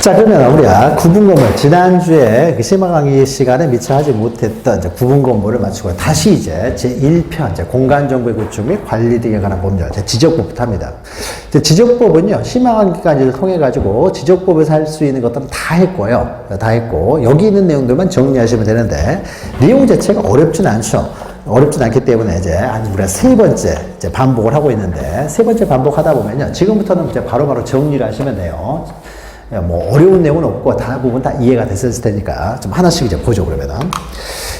자, 그러면 우리가 구분건물, 지난주에 그 심화 강의 시간에 미처 하지 못했던 이제 구분건물을 마치고 다시 이제 제1편, 이제 공간정보의 구축 및 관리 등에 관한 법률, 지적법부터 합니다. 이제 지적법은요, 심화 강의까지를 통해가지고 지적법에서 할 수 있는 것들은 다 했고요. 다 했고, 여기 있는 내용들만 정리하시면 되는데, 내용 자체가 어렵진 않죠. 어렵진 않기 때문에 이제 우리가 세 번째 이제 반복을 하고 있는데, 세 번째 반복하다 보면요, 지금부터는 이제 바로바로 정리를 하시면 돼요. 뭐 어려운 내용은 없고 대부분 다 이해가 됐을 테니까 좀 하나씩 이제 보죠. 그러면은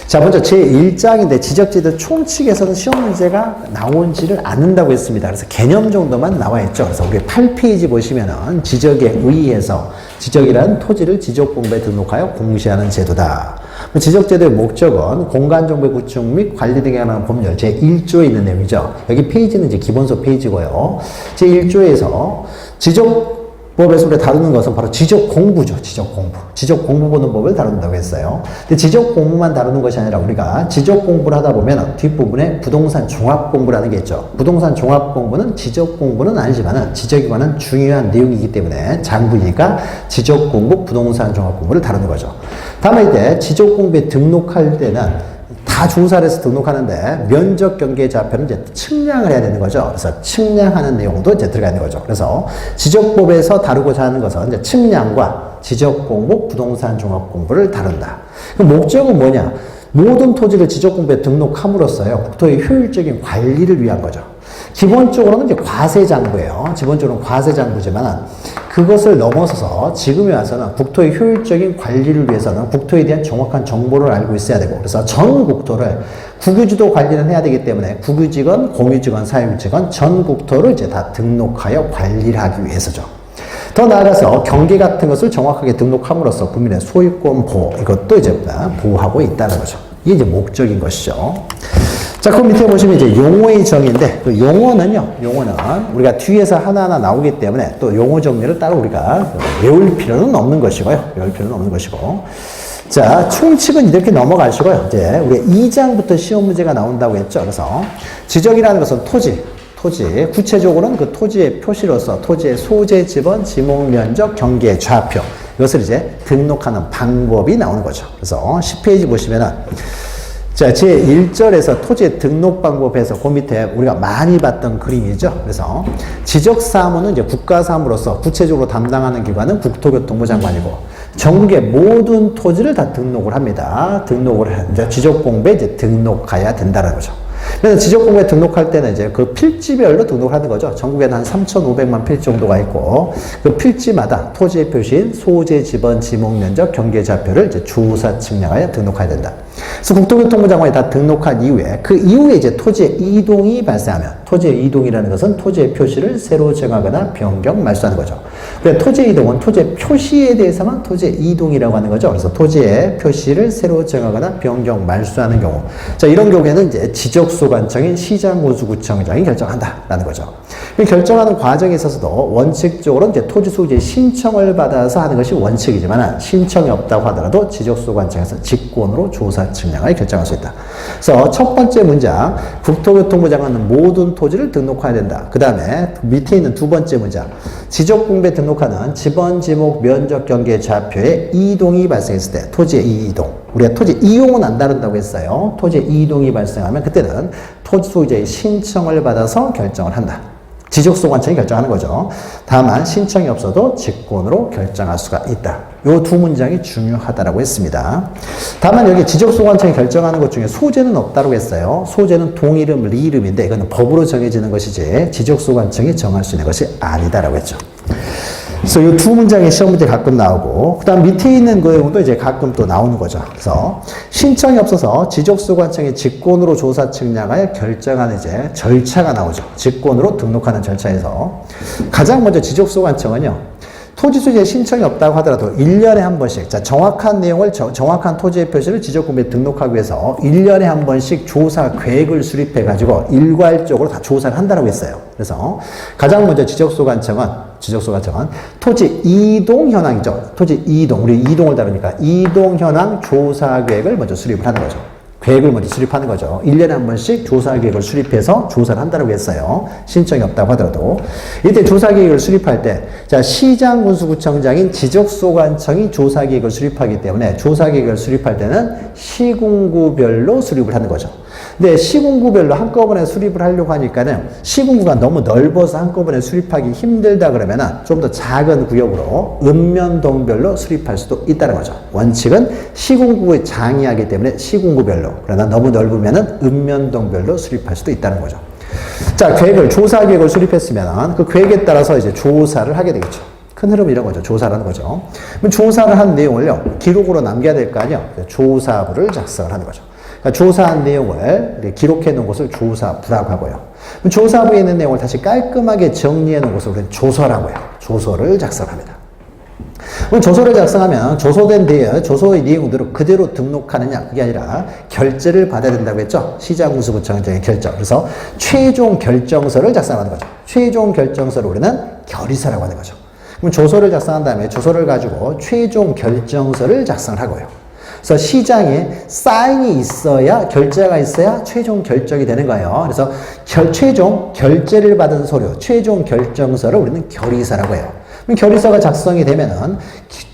자, 먼저 제1장인데 지적지들 총칙에서는 시험 문제가 나오지를 않는다고 했습니다. 그래서 개념 정도만 나와 있죠. 그래서 우리 8페이지 보시면은 지적에 의해서, 지적이란 토지를 지적공부에 등록하여 공시하는 제도다. 지적제도의 목적은 공간정보의 구축 및 관리 등에 관한 법률 제1조에 있는 내용이죠. 여기 페이지는 이제 기본서 페이지고요. 제1조에서 지적법에서 우리가 다루는 것은 바로 지적공부죠. 지적공부. 지적공부 보는 법을 다룬다고 했어요. 근데 지적공부만 다루는 것이 아니라 우리가 지적공부를 하다 보면 뒷부분에 부동산 종합공부라는 게 있죠. 부동산 종합공부는 지적공부는 아니지만 지적에 관한 중요한 내용이기 때문에 장부이니까 지적공부, 부동산 종합공부를 다루는 거죠. 다음에 이제 지적공부에 등록할 때는 다 조사를 해서 등록하는데 면적 경계 좌표는 이제 측량을 해야 되는 거죠. 그래서 측량하는 내용도 이제 들어가 있는 거죠. 그래서 지적법에서 다루고자 하는 것은 이제 측량과 지적공부, 부동산 종합공부를 다룬다. 그 목적은 뭐냐? 모든 토지를 지적공부에 등록함으로써요, 국토의 효율적인 관리를 위한 거죠. 기본적으로는 이제 과세장부예요. 기본적으로는 과세장부지만 그것을 넘어서서 지금에 와서는 국토의 효율적인 관리를 위해서는 국토에 대한 정확한 정보를 알고 있어야 되고, 그래서 전 국토를 국유지도 관리는 해야 되기 때문에 국유지건, 공유지건, 사유지건 전 국토를 이제 다 등록하여 관리를 하기 위해서죠. 더 나아가서 경계 같은 것을 정확하게 등록함으로써 국민의 소유권 보호, 이것도 이제 보호하고 있다는 거죠. 이게 이제 목적인 것이죠. 자, 그 밑에 보시면 이제 용어의 정의인데, 그 용어는요, 용어는 우리가 뒤에서 하나하나 나오기 때문에 또 용어 정리를 따로 우리가 외울 필요는 없는 것이고요. 외울 필요는 없는 것이고. 자, 총칙은 이렇게 넘어가시고요. 이제 우리가 2장부터 시험 문제가 나온다고 했죠. 그래서 지적이라는 것은 토지, 구체적으로는 그 토지의 표시로서 토지의 소재, 지번, 지목, 면적, 경계, 좌표, 이것을 이제 등록하는 방법이 나오는 거죠. 그래서 10페이지 보시면은 자, 제1절에서 토지의 등록 방법에서 그 밑에 우리가 많이 봤던 그림이죠. 그래서 지적사무는 이제 국가사무로서 구체적으로 담당하는 기관은 국토교통부 장관이고, 전국의 모든 토지를 다 등록을 합니다. 이제 지적공부에 이제 등록해야 된다는 거죠. 그래서 지적공부에 등록할 때는 이제 그 필지별로 등록을 하는 거죠. 전국에는 한 3,500만 필지 정도가 있고, 그 필지마다 토지의 표시인 소재, 지번, 지목, 면적, 경계 좌표를 이제 조사 측량하여 등록해야 된다. 그래서 국토교통부 장관이 다 등록한 이후에, 그 이후에 이제 토지의 이동이 발생하면, 토지의 이동이라는 것은 토지의 표시를 새로 정하거나 변경, 말소하는 거죠. 그래서 토지의 이동은 토지의 표시에 대해서만 토지의 이동이라고 하는 거죠. 그래서 토지의 표시를 새로 정하거나 변경, 말소하는 경우. 자, 이런 경우에는 이제 지적소관청인 시장군수구청장이 결정한다라는 거죠. 결정하는 과정에 있어서도 원칙적으로 이제 토지 소유주의 신청을 받아서 하는 것이 원칙이지만, 신청이 없다고 하더라도 지적소관청에서 직권으로 조사 측량을 결정할 수 있다. 그래서 첫 번째 문장, 국토교통부 장관은 모든 토지를 등록해야 된다. 그 다음에 밑에 있는 두 번째 문장, 지적공부에 등록하는 지번, 지목, 면적, 경계, 좌표에 이동이 발생했을 때 토지의 이동, 우리가 토지 이용은 안 다룬다고 했어요. 토지 이동이 발생하면 그때는 토지 소유자의 신청을 받아서 결정을 한다. 지적소관청이 결정하는 거죠. 다만 신청이 없어도 직권으로 결정할 수가 있다. 이 두 문장이 중요하다고 했습니다. 다만 여기 지적소관청이 결정하는 것 중에 소재는 없다고 했어요. 소재는 동이름, 리이름인데 이거는 법으로 정해지는 것이지 지적소관청이 정할 수 있는 것이 아니다라고 했죠. 그래서 이 두 문장의 시험 문제 가끔 나오고, 그 다음 밑에 있는 그 내용도 이제 가끔 또 나오는 거죠. 그래서 신청이 없어서 지적소관청이 직권으로 조사 측량하여 결정하는 이제 절차가 나오죠. 직권으로 등록하는 절차에서 가장 먼저 지적소관청은요, 토지 소유자의 신청이 없다고 하더라도 1년에 한 번씩, 자, 정확한 내용을, 정확한 토지의 표시를 지적공부에 등록하기 위해서 1년에 한 번씩 조사 계획을 수립해가지고 일괄적으로 다 조사를 한다고 했어요. 그래서 가장 먼저 지적소관청은 토지 이동 현황이죠. 토지 이동, 우리 이동을 다루니까 이동 현황 조사 계획을 먼저 수립을 하는 거죠. 계획을 먼저 수립하는 거죠. 1년에 한 번씩 조사 계획을 수립해서 조사를 한다고 했어요. 신청이 없다고 하더라도. 이때 조사 계획을 수립할 때, 자, 시장 군수구청장인 지적소관청이 조사 계획을 수립하기 때문에 조사 계획을 수립할 때는 시군구별로 수립을 하는 거죠. 근데 시군구별로 한꺼번에 수립을 하려고 하니까는 시군구가 너무 넓어서 한꺼번에 수립하기 힘들다 그러면은 좀 더 작은 구역으로 읍면동별로 수립할 수도 있다는 거죠. 원칙은 시군구의 장이하기 때문에 시군구별로, 그러나 너무 넓으면은 읍면동별로 수립할 수도 있다는 거죠. 자, 조사 계획을 수립했으면 그 계획에 따라서 이제 조사를 하게 되겠죠. 큰 흐름은 이런 거죠. 조사를 하는 거죠. 그럼 조사를 한 내용을요, 기록으로 남겨야 될 거 아니에요. 조사부를 작성을 하는 거죠. 그러니까 조사한 내용을 기록해 놓은 것을 조사부라고 하고요. 조사부에 있는 내용을 다시 깔끔하게 정리해 놓은 것을 우리는 조서라고 해요. 조서를 작성합니다. 그럼 조서를 작성하면 조서된 뒤에 조서의 내용대로 그대로 등록하느냐, 그게 아니라 결재를 받아야 된다고 했죠. 시장군수구청장의 결정. 그래서 최종 결정서를 작성하는 거죠. 최종 결정서를 우리는 결의서라고 하는 거죠. 그럼 조서를 작성한 다음에 조서를 가지고 최종 결정서를 작성을 하고요. 그래서 시장에 사인이 있어야, 결재가 있어야 최종 결정이 되는 거예요. 그래서 최종 결재를 받은 서류, 최종 결정서를 우리는 결의서라고 해요. 그럼 결의서가 작성이 되면은,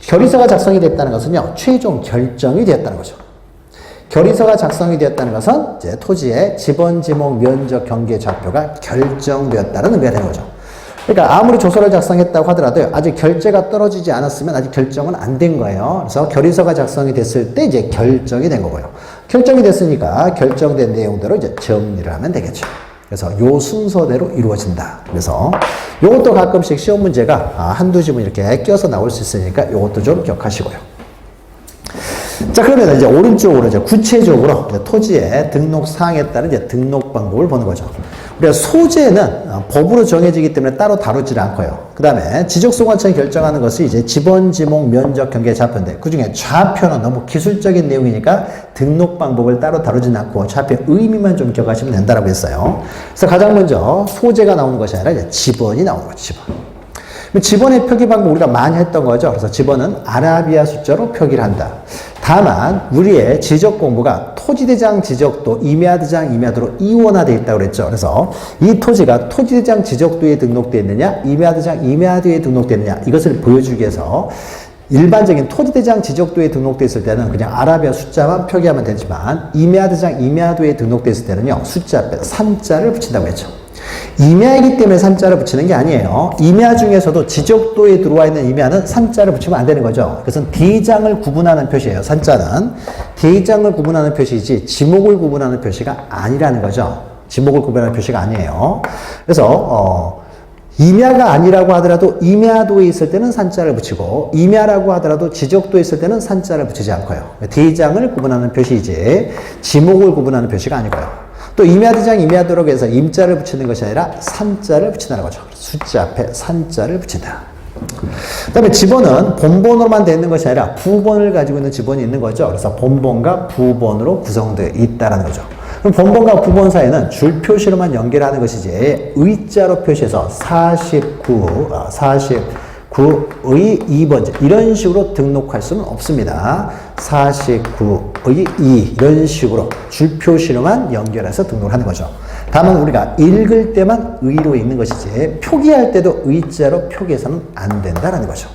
결의서가 작성이 됐다는 것은요, 최종 결정이 되었다는 거죠. 결의서가 작성이 되었다는 것은 이제 토지의 지번, 지목, 면적, 경계, 좌표가 결정되었다는 의미가 되는 거죠. 그러니까 아무리 조서를 작성했다고 하더라도 아직 결재가 떨어지지 않았으면 아직 결정은 안 된 거예요. 그래서 결의서가 작성이 됐을 때 이제 결정이 된 거고요. 결정이 됐으니까 결정된 내용대로 이제 정리를 하면 되겠죠. 그래서 요 순서대로 이루어진다. 그래서 요것도 가끔씩 시험 문제가 한두 지문 이렇게 껴서 나올 수 있으니까 요것도 좀 기억하시고요. 자, 그러면 이제 오른쪽으로 이제 구체적으로 토지의 등록 사항에 따른 이제 등록 방법을 보는 거죠. 우리가 소재는 법으로 정해지기 때문에 따로 다루지 않고요. 그 다음에 지적소관청이 결정하는 것이 이제 지번, 지목, 면적, 경계, 좌표인데 그 중에 좌표는 너무 기술적인 내용이니까 등록 방법을 따로 다루지는 않고 좌표 의미만 좀 기억하시면 된다라고 했어요. 그래서 가장 먼저 소재가 나오는 것이 아니라 이제 지번이 나오는 거죠. 지번. 지번의 표기 방법 우리가 많이 했던 거죠. 그래서 지번은 아라비아 숫자로 표기를 한다. 다만 우리의 지적 공부가 토지대장 지적도 임야대장 임야도로 이원화되어 있다고 그랬죠. 그래서 이 토지가 토지대장 지적도에 등록되어 있느냐, 임야대장 임야도에 등록되어 있느냐, 이것을 보여주기 위해서 일반적인 토지대장 지적도에 등록되어 있을 때는 그냥 아라비아 숫자만 표기하면 되지만 임야대장 임야도에 등록되어 있을 때는요, 숫자 앞에 산자를 붙인다고 했죠. 임야이기 때문에 산자를 붙이는 게 아니에요. 임야 중에서도 지적도에 들어와 있는 임야는 산자를 붙이면 안 되는 거죠. 그것은 대장을 구분하는 표시예요. 산자는 대장을 구분하는 표시이지 지목을 구분하는 표시가 아니라는 거죠. 지목을 구분하는 표시가 아니에요. 그래서 임야가 아니라고 하더라도 임야도에 있을 때는 산자를 붙이고 임야라고 하더라도 지적도에 있을 때는 산자를 붙이지 않고요. 대장을 구분하는 표시이지 지목을 구분하는 표시가 아니고요. 또 임야대장 임야도로 해서 임자를 붙이는 것이 아니라 산자를 붙인다는 거죠. 숫자 앞에 산자를 붙인다. 그 다음에 지번은 본번으로만 되어 있는 것이 아니라 부번을 가지고 있는 지번이 있는 거죠. 그래서 본번과 부번으로 구성되어 있다는 거죠. 그럼 본번과 부번 사이에는 줄 표시로만 연결하는 것이지 의자로 표시해서 49의 2번째 이런 식으로 등록할 수는 없습니다. 49의 2 이런 식으로 줄 표시로만 연결해서 등록을 하는 거죠. 다만 우리가 읽을 때만 의로 읽는 것이지 표기할 때도 의자로 표기해서는 안 된다는 거죠.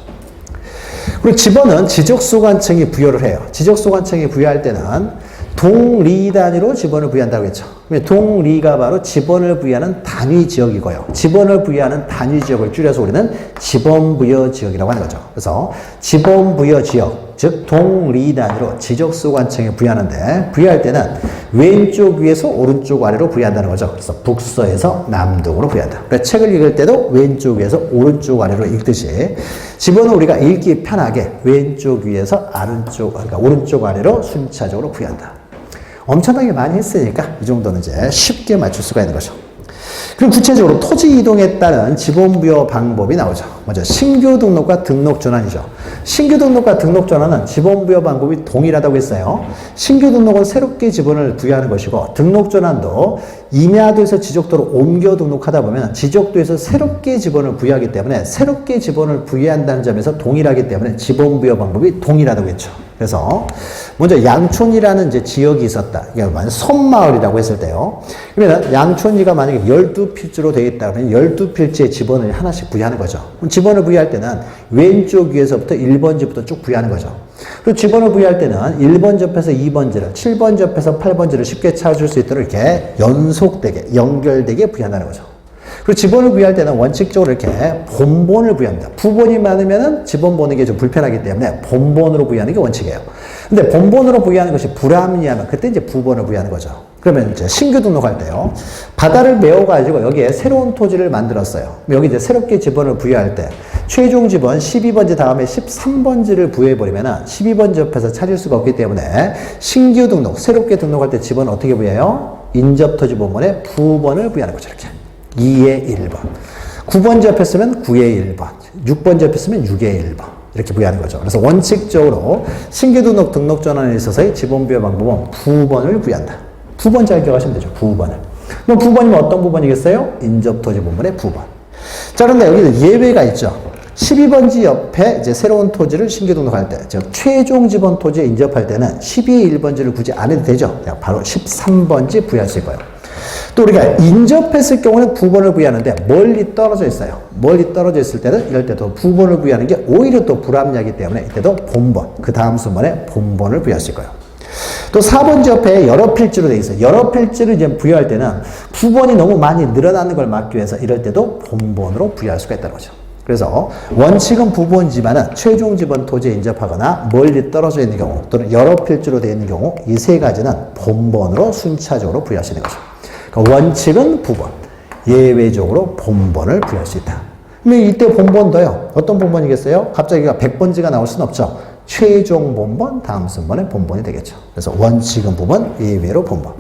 그리고 지번은 지적소관청이 부여를 해요. 지적소관청이 부여할 때는 동리 단위로 지번을 부여한다고 했죠. 동리가 바로 지번을 부여하는 단위 지역이고요. 지번을 부여하는 단위 지역을 줄여서 우리는 지번부여 지역이라고 하는 거죠. 그래서 지번부여 지역, 즉 동리 단위로 지적소관청에 부여하는데 부여할 때는 왼쪽 위에서 오른쪽 아래로 부여한다는 거죠. 그래서 북서에서 남동으로 부여한다. 그래서 책을 읽을 때도 왼쪽 위에서 오른쪽 아래로 읽듯이 지번은 우리가 읽기 편하게 왼쪽 위에서 그러니까 오른쪽 아래로 순차적으로 부여한다. 엄청나게 많이 했으니까 이 정도는 이제 쉽게 맞출 수가 있는 거죠. 그럼 구체적으로 토지 이동에 따른 지번부여 방법이 나오죠. 먼저 신규 등록과 등록 전환이죠. 신규 등록과 등록 전환은 지번부여 방법이 동일하다고 했어요. 신규 등록은 새롭게 지번을 부여하는 것이고 등록 전환도 임야도에서 지적도로 옮겨 등록하다 보면 지적도에서 새롭게 지번을 부여하기 때문에 새롭게 지번을 부여한다는 점에서 동일하기 때문에 지번부여 방법이 동일하다고 했죠. 그래서 먼저 양촌이라는 이제 지역이 있었다. 이게 만약 섬마을이라고 했을 때요. 그러면 양촌이가 만약에 12필지로 되어 있다 그러면 12필지의 지번을 하나씩 부여하는 거죠. 그럼 지번을 부여할 때는 왼쪽 위에서부터 1번지부터 쭉 부여하는 거죠. 그리고 지번을 부여할 때는 1번 접해서 2번지를, 7번 접해서 8번지를 쉽게 찾을 수 있도록 이렇게 연속되게, 연결되게 부여한다는 거죠. 그리고 지번을 부여할 때는 원칙적으로 이렇게 본본을 부여합니다. 부본이 많으면 지번 보는 게 좀 불편하기 때문에 본본으로 부여하는 게 원칙이에요. 근데 본본으로 부여하는 것이 불합리하면 그때 이제 부본을 부여하는 거죠. 그러면 이제 신규 등록할 때요. 바다를 메워가지고 여기에 새로운 토지를 만들었어요. 여기 이제 새롭게 지번을 부여할 때 최종 지번 12번지 다음에 13번지를 부여해버리면 12번지 옆에서 찾을 수가 없기 때문에 신규 등록, 새롭게 등록할 때 지번을 어떻게 부여해요? 인접토지 본본에 부본을 부여하는 거죠. 이렇게. 2의 1번. 9번 접했으면 9의 1번. 6번 접했으면 6의 1번. 이렇게 부여하는 거죠. 그래서 원칙적으로 신규 등록, 등록 전환에 있어서의 지번 부여 방법은 부번을 부여한다. 부번 잘 기억하시면 되죠. 부번을. 그럼 부번이면 어떤 부번이겠어요? 인접토지 본본의 부번. 자, 그런데 여기 예외가 있죠. 12번지 옆에 이제 새로운 토지를 신규 등록할 때, 즉, 최종 지번 토지에 인접할 때는 12의 1번지를 굳이 안 해도 되죠. 그냥 바로 13번지 부여할 수 있고요. 또 우리가 인접했을 경우는 부번을 부여하는데 멀리 떨어져 있어요. 멀리 떨어져 있을 때는 이럴 때도 부번을 부여하는 게 오히려 또 불합리하기 때문에 이때도 본번, 그 다음 순번에 본번을 부여할 수 있고요. 또 4번지 옆에 여러 필지로 되어 있어요. 여러 필지를 이제 부여할 때는 부번이 너무 많이 늘어나는 걸 막기 위해서 이럴 때도 본번으로 부여할 수가 있다는 거죠. 그래서 원칙은 부본지만은 최종 지번 토지에 인접하거나 멀리 떨어져 있는 경우 또는 여러 필지로 되어 있는 경우 이 세 가지는 본번으로 순차적으로 부여할 수 있는 거죠. 원칙은 부번, 예외적으로 본번을 부여할 수 있다. 그러면 이때 본번도요. 어떤 본번이겠어요? 갑자기 100번지가 나올 수는 없죠. 최종 본번, 다음 순번의 본번이 되겠죠. 그래서 원칙은 부번, 예외로 본번.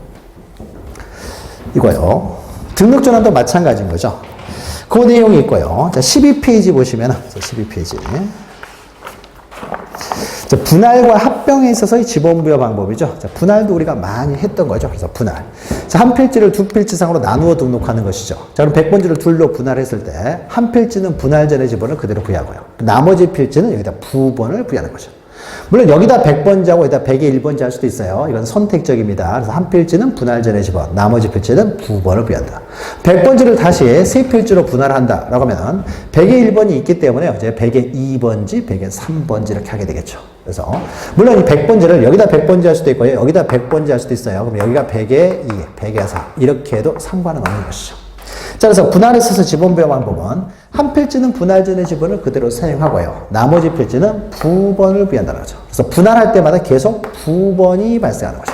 이거요. 등록 전환도 마찬가지인 거죠. 그 내용이 있고요. 자, 12페이지 보시면, 12페이지. 자, 분할과 합병에 있어서의 지번 부여 방법이죠. 자, 분할도 우리가 많이 했던 거죠. 그래서 분할. 자, 한 필지를 두 필지상으로 나누어 등록하는 것이죠. 자, 그럼 100번지를 둘로 분할했을 때 한 필지는 분할 전의 지번을 그대로 부여하고요. 나머지 필지는 여기다 부번을 부여하는 거죠. 물론 여기다 100번지하고 여기다 100의 1번지 할 수도 있어요. 이건 선택적입니다. 그래서 한 필지는 분할 전의 지번, 나머지 필지는 부번을 부여한다. 100번지를 다시 세 필지로 분할한다 라고 하면 100의 1번이 있기 때문에 이제 100의 2번지, 100의 3번지 이렇게 하게 되겠죠. 그래서 물론 이 100번지를 여기다 100번지 할 수도 있고요. 여기다 100번지 할 수도 있어요. 그럼 여기가 100의 2, 100의 4 이렇게 해도 상관은 없는 것이죠. 자, 그래서 분할에 있어서 지번 부여 방법은 한 필지는 분할 전의 지번을 그대로 사용하고요. 나머지 필지는 부번을 부여한다는 거죠. 그래서 분할할 때마다 계속 부번이 발생하는 거죠.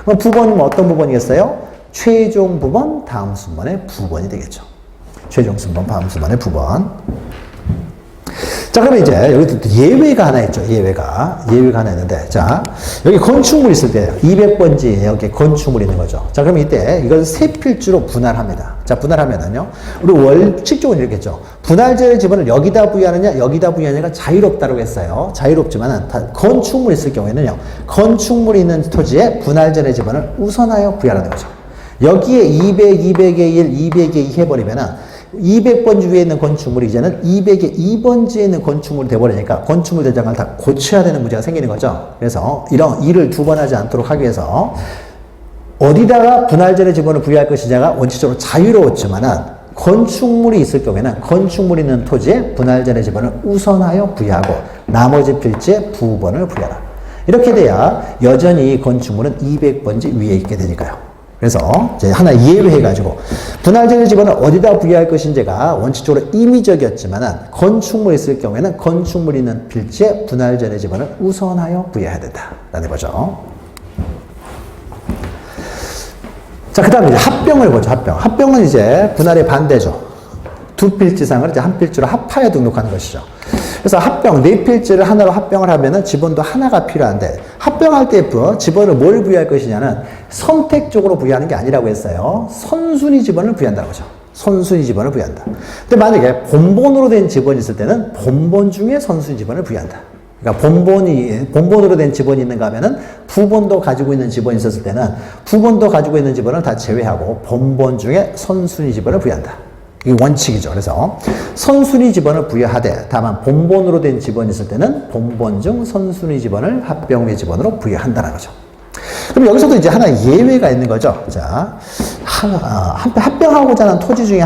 그럼 부번이면 어떤 부번이겠어요? 최종 부번, 다음 순번의 부번이 되겠죠. 최종 순번, 다음 순번의 부번. 자, 그러면 이제 여기 또 예외가 하나 있죠. 예외가 하나 있는데, 자, 여기 건축물 있을 때 200번지 여기 건축물 있는 거죠. 자, 그러면 이때 이걸 세 필지로 분할합니다. 자, 분할하면은요, 우리 원칙적으로 이렇게 했죠. 분할제의 지번을 여기다 부여하느냐, 여기다 부여하느냐가 자유롭다고 했어요. 자유롭지만은 건축물 있을 경우에는요, 건축물이 있는 토지에 분할제의 지번을 우선하여 부여하는 거죠. 여기에 200, 200의 1, 200의 2 해버리면은 200번지 위에 있는 건축물이 이제는 200의 2번지에 있는 건축물이 돼버리니까 건축물 대장을 다 고쳐야 되는 문제가 생기는 거죠. 그래서 이런 일을 두 번 하지 않도록 하기 위해서 어디다가 분할전의 지번을 부여할 것이냐가 원칙적으로 자유로웠지만은 건축물이 있을 경우에는 건축물이 있는 토지에 분할전의 지번을 우선하여 부여하고 나머지 필지에 부번을 부여하라. 이렇게 돼야 여전히 건축물은 200번지 위에 있게 되니까요. 그래서 이제 하나 예외해가지고 분할전의 지번을 어디다 부여할 것인지가 원칙적으로 임의적이었지만은 건축물이 있을 경우에는 건축물이 있는 필지에 분할전의 지번을 우선하여 부여해야 된다라는 거죠. 자, 그 다음에 이제 합병을 보죠. 합병은 이제 분할의 반대죠. 두 필지상을 이제 한 필지로 합하여 등록하는 것이죠. 그래서 합병, 네 필지를 하나로 합병을 하면은 지번도 하나가 필요한데, 합병할 때 지번을 뭘 부여할 것이냐는 선택적으로 부여하는 게 아니라고 했어요. 선순위 지번을 부여한다는 거죠. 선순위 지번을 부여한다. 근데 만약에 본본으로 된 지번이 있을 때는 본본 중에 선순위 지번을 부여한다. 그러니까 본본으로 된 지번이 있는가 하면은 부본도 가지고 있는 지번이 있었을 때는 부본도 가지고 있는 지번을 다 제외하고 본본 중에 선순위 지번을 부여한다. 이게 원칙이죠. 그래서 선순위 지번을 부여하되 다만 본본으로 된 지번이 있을 때는 본본 중 선순위 지번을 합병 의 지번으로 부여한다는 거죠. 그럼 여기서도 이제 하나 예외가 있는 거죠. 자, 합병하고자 하는 토지 중에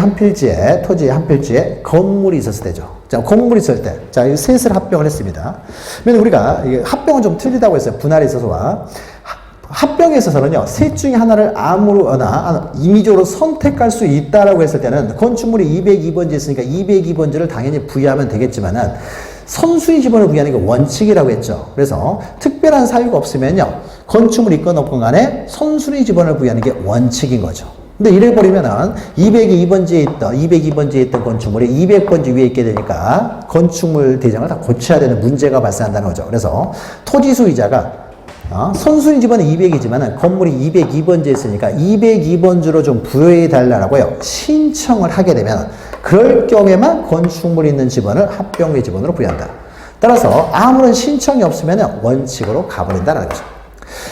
토지의 한 필지에 건물이 있었을 때죠. 자, 건물이 있을 때, 자, 이 셋을 합병을 했습니다. 그러면 우리가 이게 합병은 좀 틀리다고 했어요. 분할에 있어서와. 합병에 있어서는요, 셋 중에 하나를 아무거나 임의적으로 선택할 수 있다라고 했을 때는 건축물이 202번지 있으니까 202번지를 당연히 부여하면 되겠지만은 선순위 지번을 부여하는 게 원칙이라고 했죠. 그래서 특별한 사유가 없으면요, 건축물이 있건 없건 간에 선순위 지번을 부여하는 게 원칙인 거죠. 근데 이래 버리면은 202번지에 있던 건축물이 200번지 위에 있게 되니까 건축물 대장을 다 고쳐야 되는 문제가 발생한다는 거죠. 그래서 토지 소유자가 선순위 지번은 200이지만 건물이 202번지에 있으니까 202번지로 좀 부여해 달라고요. 신청을 하게 되면 그럴 경우에만 건축물이 있는 지번을 합병의 지번으로 부여한다. 따라서 아무런 신청이 없으면 원칙으로 가버린다는 거죠.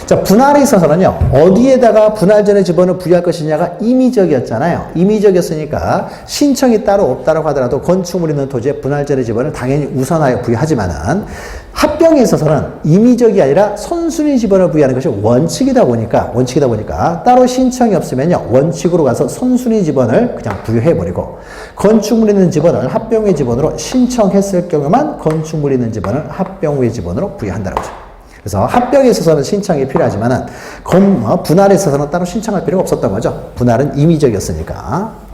자, 분할에 있어서는요, 어디에다가 분할전의 지번을 부여할 것이냐가 임의적이었잖아요. 임의적이었으니까 신청이 따로 없다고 하더라도 건축물 있는 토지에 분할전의 지번을 당연히 우선하여 부여하지만은 합병에 있어서는 임의적이 아니라 선순위 지번을 부여하는 것이 원칙이다 보니까 따로 신청이 없으면요, 원칙으로 가서 선순위 지번을 그냥 부여해버리고 건축물 있는 지번을 합병의 지번으로 신청했을 경우만 건축물 있는 지번을 합병의 지번으로 부여한다는 거죠. 그래서 합병에 있어서는 신청이 필요하지만은 분할에 있어서는 따로 신청할 필요가 없었던 거죠. 분할은 임의적이었으니까.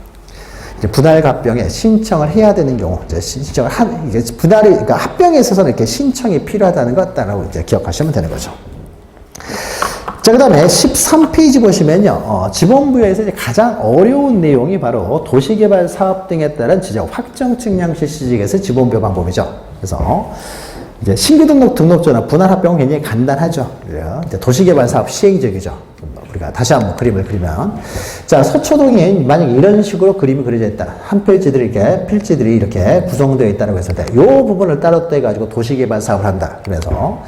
이제 분할 합병에 신청을 해야 되는 경우, 이제 신청을 이게 그러니까 합병에 있어서는 이렇게 신청이 필요하다는 것 따라고 이제 기억하시면 되는 거죠. 자, 그 다음에 13페이지 보시면요, 지번부여에서 이제 가장 어려운 내용이 바로 도시개발 사업 등에 따른 지적 확정 측량 실시직에서 지번부여 방법이죠. 그래서 이제 신규 등록조나 분할 합병은 굉장히 간단하죠. 이제 도시개발 사업 시행적이죠. 우리가 다시 한번 그림을 그리면, 자, 서초동에 만약에 이런 식으로 그림이 그려져 있다. 한 필지들이 이렇게 구성되어 있다고 했을 때, 이 부분을 따로 떼가지고 도시개발 사업을 한다. 그래서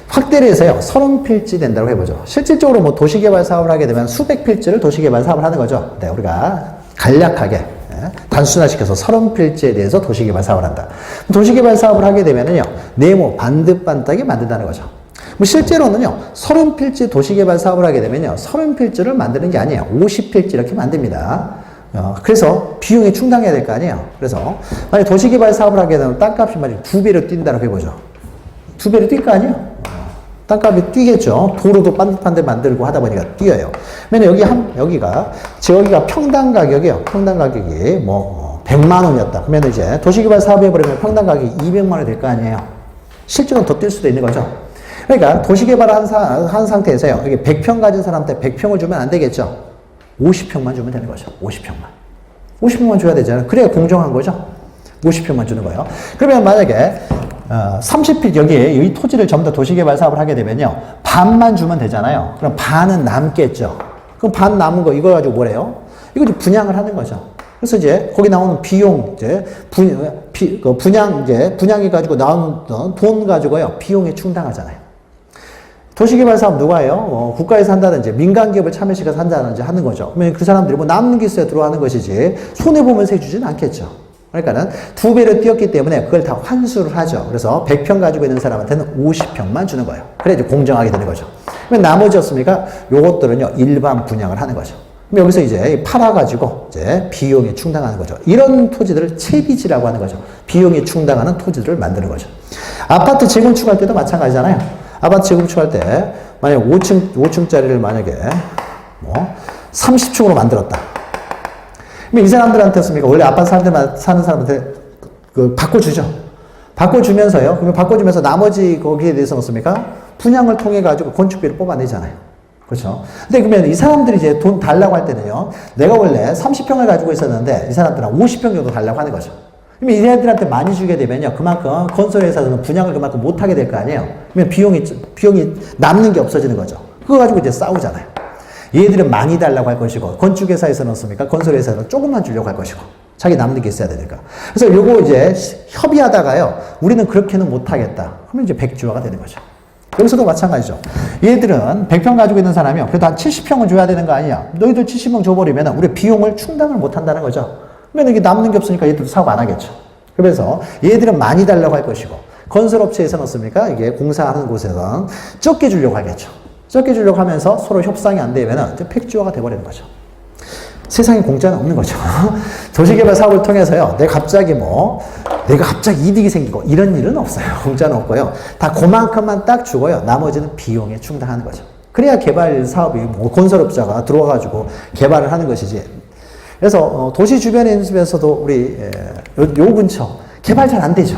확대를 해서요, 30필지 된다고 해보죠. 실질적으로 뭐 도시개발 사업을 하게 되면 수백 필지를 도시개발 사업을 하는 거죠. 네, 우리가 간략하게 단순화시켜서 30필지에 대해서 도시개발 사업을 한다. 도시개발 사업을 하게 되면은요, 네모 반듯반듯하게 만든다는 거죠. 뭐 실제로는요, 30필지 도시개발 사업을 하게 되면요, 30필지를 만드는 게 아니에요. 50필지 이렇게 만듭니다. 그래서 비용이 충당해야 될 거 아니에요. 그래서 만약 도시개발 사업을 하게 되면 땅값이 만약 2배로 뛴다고 해보죠. 2배로 뛸 거 아니에요? 땅값이 뛰겠죠. 도로도 반듯반듯 만들고 하다 보니까 뛰어요. 왜냐면 여기가 평당 가격이에요. 평당 가격이 뭐 100만 원이었다. 그러면 이제 도시개발 사업 해버리면 평당 가격이 200만 원이 될 거 아니에요. 실제로는 더 뛸 수도 있는 거죠. 그러니까 도시개발을 한 상태에서요, 이게 100평 가진 사람한테 100평을 주면 안 되겠죠. 50평만 주면 되는 거죠. 50평만 줘야 되잖아요. 그래야 공정한 거죠. 50평만 주는 거예요. 그러면 만약에 30필 여기에 이 토지를 전부 다 도시개발 사업을 하게 되면요, 반만 주면 되잖아요. 그럼 반은 남겠죠. 그럼 반 남은 거 이거 가지고 뭐래요? 이거 이제 분양을 하는 거죠. 그래서 이제 거기 나오는 비용, 분양해 가지고 나오는 돈 가지고요, 비용에 충당하잖아요. 도시개발 사업 누가 해요? 국가에서 한다든지 민간기업을 참여시켜서 한다든지 하는 거죠. 그러면 그 사람들이 뭐 남는 기수에 들어가는 것이지 손해보면서 해주지는 않겠죠. 그러니까는 2배로 뛰었기 때문에 그걸 다 환수를 하죠. 그래서 100평 가지고 있는 사람한테는 50평만 주는 거예요. 그래 이제 공정하게 되는 거죠. 그러면 나머지였습니까? 요것들은요, 일반 분양을 하는 거죠. 그럼 여기서 이제 팔아가지고 이제 비용에 충당하는 거죠. 이런 토지들을 채비지라고 하는 거죠. 비용에 충당하는 토지들을 만드는 거죠. 아파트 재건축할 때도 마찬가지잖아요. 아파트 재건축할 때 만약 5층짜리를 만약에 뭐 30층으로 만들었다. 이 사람들한테였습니까? 원래 아파트 사는 사람한테 바꿔주죠. 바꿔주면서요. 그러면 바꿔주면서 나머지 거기에 대해서 어떻습니까? 분양을 통해 가지고 건축비를 뽑아내잖아요. 그렇죠. 근데 그러면 이 사람들이 이제 돈 달라고 할 때는요, 내가 원래 30평을 가지고 있었는데 이 사람들은 50평 정도 달라고 하는 거죠. 그러면 이 사람들한테 많이 주게 되면요, 그만큼 건설회사에서는 분양을 그만큼 못하게 될 거 아니에요. 그러면 비용이 남는 게 없어지는 거죠. 그거 가지고 이제 싸우잖아요. 얘들은 많이 달라고 할 것이고, 건축회사에서는 어떻습니까? 건설회사에서는 조금만 주려고 할 것이고, 자기 남는 게 있어야 되니까. 그래서 요거 이제 협의하다가요, 우리는 그렇게는 못하겠다. 그러면 이제 백지화가 되는 거죠. 여기서도 마찬가지죠. 얘들은 100평 가지고 있는 사람이요, 그래도 한 70평은 줘야 되는 거 아니야. 너희들 70평 줘버리면 우리 비용을 충당을 못 한다는 거죠. 그러면 이게 남는 게 없으니까 얘들도 사업 안 하겠죠. 그래서 얘들은 많이 달라고 할 것이고, 건설업체에서는 어떻습니까? 이게 공사하는 곳에서는 적게 주려고 하겠죠. 적게 주려고 하면서 서로 협상이 안 되면은 팩주화가 돼버리는 거죠. 세상에 공짜는 없는 거죠. 도시개발 사업을 통해서요, 내가 갑자기 이득이 생기고 이런 일은 없어요. 공짜는 없고요. 다 그만큼만 딱 주고요. 나머지는 비용에 충당하는 거죠. 그래야 개발 사업이 건설업자가 들어와가지고 개발을 하는 것이지. 그래서 도시 주변에 있으면서도 우리 요 근처 개발 잘 안 되죠.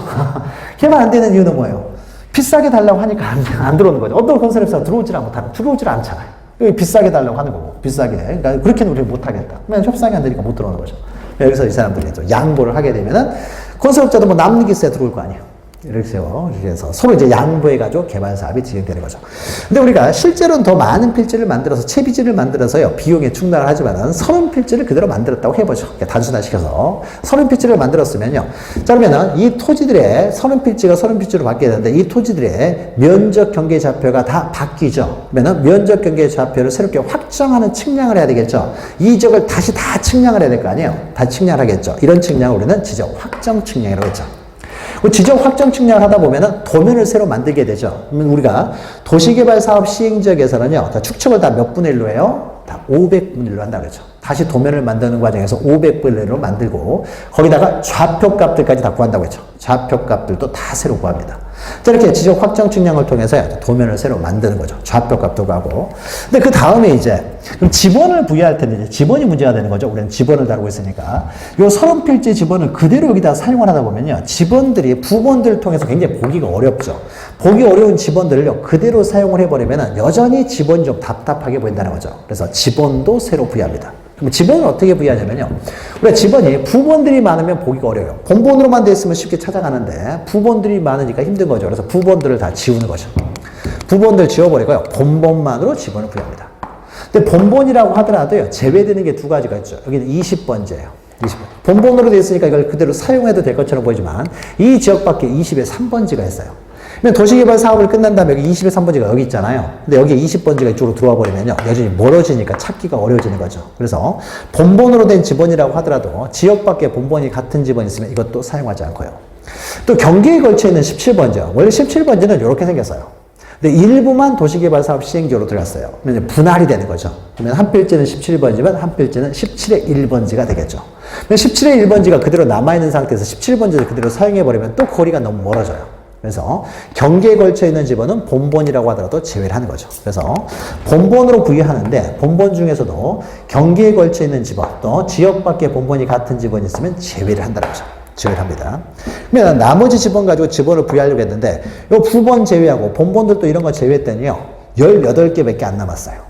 개발 안 되는 이유는 뭐예요? 비싸게 달라고 하니까 안 들어오는 거죠. 어떤 건설업자가 들어오질 않잖아요. 비싸게 달라고 하는 거고, 비싸게. 그러니까 그렇게는 우리가 못 하겠다. 그러면 협상이 안 되니까 못 들어오는 거죠. 여기서 이 사람들이 또 양보를 하게 되면은 건설업자도 남는 게 있어야 들어올 거 아니에요. 이렇게 해서 서로 이제 양보해가지고 개발 사업이 진행되는 거죠. 근데 우리가 실제로는 더 많은 필지를 만들어서, 채비지를 만들어서요, 비용에 충당을 하지만은 30필지를 그대로 만들었다고 해보죠. 단순화시켜서. 30필지를 만들었으면요. 자, 그러면은 이 토지들의 30필지가 30필지로 바뀌어야 되는데, 이 토지들의 면적 경계 좌표가 다 바뀌죠. 그러면은 면적 경계 좌표를 새롭게 확정하는 측량을 해야 되겠죠. 이 지역을 다시 다 측량을 해야 될 거 아니에요. 다시 측량을 하겠죠. 이런 측량을 우리는 지적 확정 측량이라고 했죠. 지적 확정 측량을 하다 보면은 도면을 새로 만들게 되죠. 그러면 우리가 도시개발 사업 시행 지역에서는요, 다 축척을 다 몇 분의 1로 해요? 다 500분의 1로 한다 그러죠. 다시 도면을 만드는 과정에서 500분의 1로 만들고, 거기다가 좌표 값들까지 다 구한다고 했죠. 좌표 값들도 다 새로 구합니다. 자, 이렇게 지적 확정 측량을 통해서 도면을 새로 만드는 거죠. 좌표 값도 구하고. 근데 그 다음에 이제, 그럼 지번을 부여할 텐데, 이제 지번이 문제가 되는 거죠. 우리는 지번을 다루고 있으니까. 요 30필지 지번을 그대로 여기다 사용을 하다 보면요, 지번들이 부번들을 통해서 굉장히 보기가 어렵죠. 보기 어려운 지번들을요, 그대로 사용을 해버리면 여전히 지번이 좀 답답하게 보인다는 거죠. 그래서 지번도 새로 부여합니다. 그럼 지번을 어떻게 부여하냐면요, 우리가 지번이 부번들이 많으면 보기가 어려워요. 본번으로만 돼 있으면 쉽게 찾아가는데 부번들이 많으니까 힘든 거죠. 그래서 부번들을 다 지우는 거죠. 부번들 지워버리고요, 본번만으로 지번을 부여합니다. 근데 본번이라고 하더라도요, 제외되는 게 두 가지가 있죠. 여기는 20번째예요. 20번. 본번으로 돼 있으니까 이걸 그대로 사용해도 될 것처럼 보이지만 이 지역밖에 20에 3번지가 있어요. 그러면 도시개발 사업을 끝난 다음에 여기 20에 3번지가 여기 있잖아요. 근데 여기에 20번지가 이쪽으로 들어와 버리면요, 여전히 멀어지니까 찾기가 어려워지는 거죠. 그래서 본번으로 된 지번이라고 하더라도 지역밖에 본번이 같은 지번이 있으면 이것도 사용하지 않고요. 또 경계에 걸쳐 있는 17번지요. 원래 17번지는 이렇게 생겼어요. 근데 일부만 도시개발 사업 시행지역으로 들어갔어요. 그러면 분할이 되는 거죠. 그러면 한 필지는 17번지면 한 필지는 17의 1번지가 되겠죠. 17의 1번지가 그대로 남아있는 상태에서 17번지를 그대로 사용해버리면 또 거리가 너무 멀어져요. 그래서 경계에 걸쳐 있는 지번은 본번이라고 하더라도 제외를 하는 거죠. 그래서 본번으로 부여하는데, 본번 중에서도 경계에 걸쳐 있는 지번, 또 지역 밖에 본번이 같은 지번이 있으면 제외를 한다는 거죠. 제외를 합니다. 그러면 나머지 지번 가지고 지번을 부여하려고 했는데, 요 부번 제외하고 본번들도 이런 거 제외했더니요, 18개밖에 안 남았어요.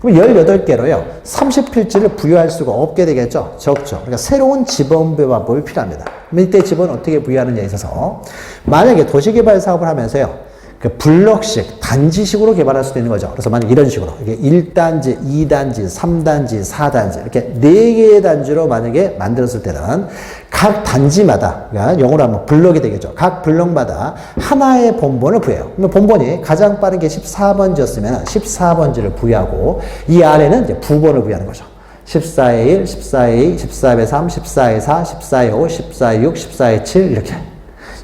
그럼 18개로요, 30필지를 부여할 수가 없게 되겠죠? 적죠. 그러니까 새로운 지번 부여 방법이 필요합니다. 그럼 이때 지번을 어떻게 부여하느냐에 있어서, 만약에 도시개발 사업을 하면서요, 그 블럭식, 단지식으로 개발할 수도 있는 거죠. 그래서 만약 이런 식으로, 이게 1단지, 2단지, 3단지, 4단지, 이렇게 4개의 단지로 만약에 만들었을 때는 각 단지마다, 그러니까 영어로 하면 블럭이 되겠죠. 각 블럭마다 하나의 본번을 부여해요. 그러면 본번이 가장 빠른 게 14번지였으면 14번지를 부여하고, 이 아래는 이제 부번을 부여하는 거죠. 14의 1, 14의 2, 14의 3, 14의 4, 14의 5, 14의 6, 14의 7, 이렇게.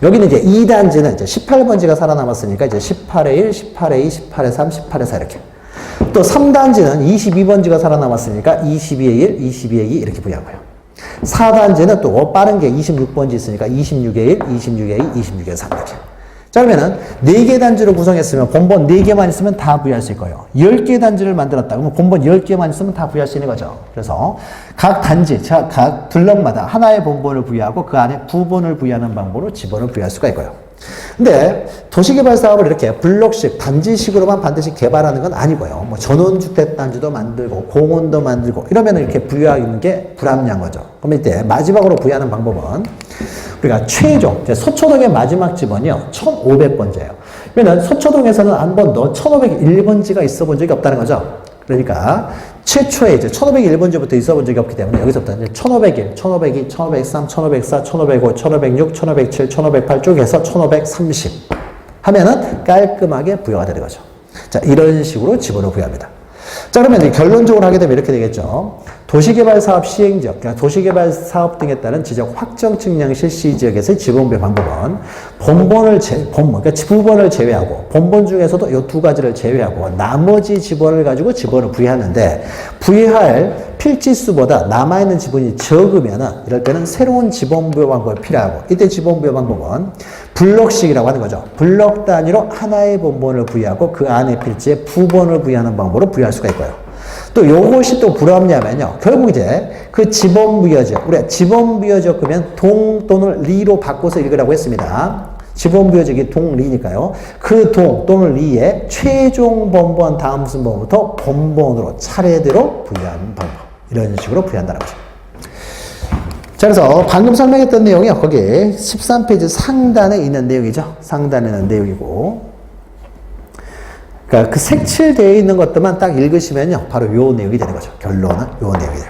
여기는 이제 2단지는 이제 18번지가 살아남았으니까 이제 18의 1, 18의 2, 18의 3, 18의 4 이렇게. 또 3단지는 22번지가 살아남았으니까 22의 1, 22의 2 이렇게 부여하고요. 4단지는 또 빠른 게 26번지 있으니까 26의 1, 26의 2, 26의 3 이렇게. 자, 그러면은 4개 단지로 구성했으면 본번 4개만 있으면 다 부여할 수 있고요. 10개 단지를 만들었다. 그러면 본번 10개만 있으면 다 부여할 수 있는 거죠. 그래서 각 단지, 각 블럭마다 하나의 본번을 부여하고 그 안에 부번을 부여하는 방법으로 지번을 부여할 수가 있고요. 근데 도시개발 사업을 이렇게 블록식, 단지식으로만 반드시 개발하는 건 아니고요. 뭐 전원주택단지도 만들고 공원도 만들고 이러면 이렇게 부여하는 게 불합리한 거죠. 그럼 이때 마지막으로 부여하는 방법은 우리가 최종, 서초동의 마지막 지번이요, 1500번지예요. 그러면 서초동에서는 한 번도 1501번지가 있어 본 적이 없다는 거죠. 그러니까 최초에 이제 1501번지부터 있어 본 적이 없기 때문에 여기서부터 이제 1501, 1502, 1503, 1504, 1505, 1506, 1507, 1508 쪽에서 1530 하면은 깔끔하게 부여가 되는 거죠. 자, 이런 식으로 지번을 부여합니다. 자, 그러면 이제 결론적으로 하게 되면 이렇게 되겠죠. 도시개발사업 시행지역, 그러니까 도시개발사업 등에 따른 지적 확정 측량 실시 지역에서의 지번부여 방법은 그러니까 부번을 제외하고 본번 중에서도 이 두 가지를 제외하고 나머지 지번을 가지고 지번을 부여하는데 부여할 필지수보다 남아있는 지번이 적으면은 이럴 때는 새로운 지번부여 방법이 필요하고 이때 지번부여 방법은 블럭식이라고 하는 거죠. 블럭 단위로 하나의 본번을 부여하고 그 안에 필지에 부번을 부여하는 방법으로 부여할 수가 있고요. 또 요것이 또 부럽냐면요. 결국 이제 그 지번부여적, 우리가 지번부여적 그러면 동 또는 리로 바꿔서 읽으라고 했습니다. 지번부여적이 동, 리니까요. 그 동 또는 리에 최종 번번 다음 순번부터 번번으로 차례대로 부여하는 방법. 이런 식으로 부여한다는 거죠. 자, 그래서 방금 설명했던 내용이요. 거기 13페이지 상단에 있는 내용이죠. 상단에 있는 내용이고. 그러니까 그 색칠되어 있는 것들만 딱 읽으시면요. 바로 요 내용이 되는 거죠. 결론은 요 내용이 돼요.